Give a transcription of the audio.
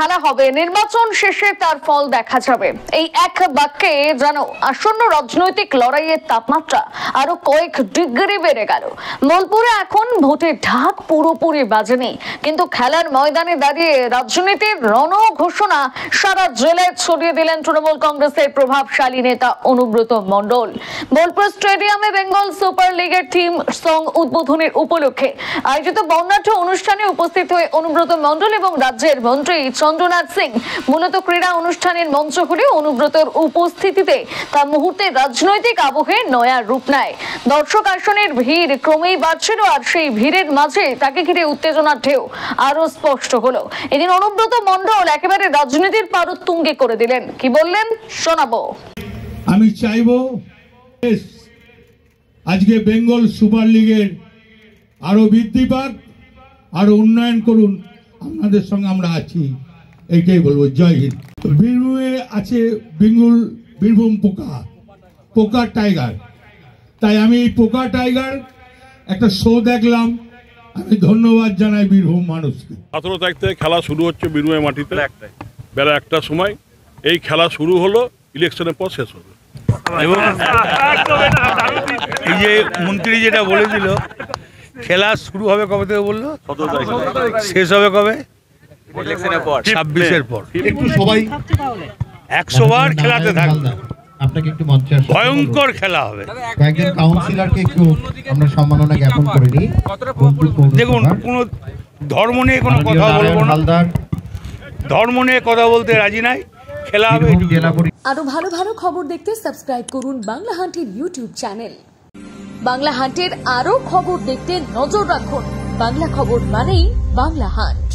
খেলা হবে, নির্বাচন শেষে তার ফল দেখা যাবে। এই এক বাক্যে যেন আসন্ন রাজনৈতিক লড়াইয়ের তাপমাত্রা আরো কয়েক ডিগ্রি বেড়ে গেল। বোলপুরে এখন ভোটের ঢাক পুরোপুরি বাজেনি, কিন্তু খেলার ময়দানে দাঁড়িয়ে রাজনীতির রণ ঘোষণা সারা জেলায় ছড়িয়ে দিলেন তৃণমূল কংগ্রেসের প্রভাবশালী নেতা অনুব্রত মণ্ডল। বোলপুর স্টেডিয়ামে বেঙ্গল সুপার লিগের থিম সং উদ্বোধনের উপলক্ষে আয়োজিত বর্ণাঢ্য অনুষ্ঠানে উপস্থিত হয়ে অনুব্রত মণ্ডল এবং রাজ্যের মন্ত্রী চন্দ্রনাথ সিং মূলত ক্রীড়া অনুষ্ঠানের মঞ্চ হলে অনুব্রতর উপস্থিতিতে তা মুহূর্তে রাজনৈতিক আবহে নয়া রূপ নেয়। দর্শক আসনের ভিড় ক্রমেই বাড়ছিল, আর সেই ভিড়ের মাঝে তাকে ঘিরে উত্তেজনার ঢেউ আরো স্পষ্ট হলো। এদিন অনুব্রত মণ্ডল একেবারে রাজনীতির পারদ তুঙ্গে করে দিলেন। কি বললেন শোনাবো। আমি চাইবো আজকে বেঙ্গল সুপার লিগের আরো বৃদ্ধি পাক, আরো উন্নয়ন করুন, আপনাদের সঙ্গে আমরা আছি, এইটাই বলবো। জয় হিন্দ। বীরভূমে আছে বীরভূম পোকা টাইগার, তাই আমি এই পোকা টাইগার একটা শো দেখলাম। আমি ধন্যবাদ জানাই বীরভূম মানুষকে। 17 তারিখ থেকে খেলা শুরু হচ্ছে বীরভূমের মাটিতে বেলা 1টার সময়। এই খেলা শুরু হলো, ইলেকশনের পর শেষ হবে। এবং এই যে মন্ত্রী যেটা বলেছিল খেলা শুরু হবে কবে থেকে বললো, 17 তারিখ, শেষ হবে কবে, ইলেকশনের পর, 26-এর পর। একটু সবাই 100 বার খেলাতে থাকবে, আপনাকে একটু মঞ্চে ভয়ঙ্কর খেলা হবে। কয়েকজন কাউন্সিলরকে একটু আমরা সম্মাননা জ্ঞাপন করে নিই। দেখুন, কোনো ধর্ম নিয়ে কোনো কথা বলবো না, ধর্ম নিয়ে কথা বলতে রাজি নাই। খেলা হবে। আরো ভালো ভালো খবর দেখতে সাবস্ক্রাইব করুন বাংলা হান্টের ইউটিউব চ্যানেল। বাংলা হান্টের আরো খবর দেখতে নজর রাখুন। বাংলা খবর মানেই বাংলা হান্ট।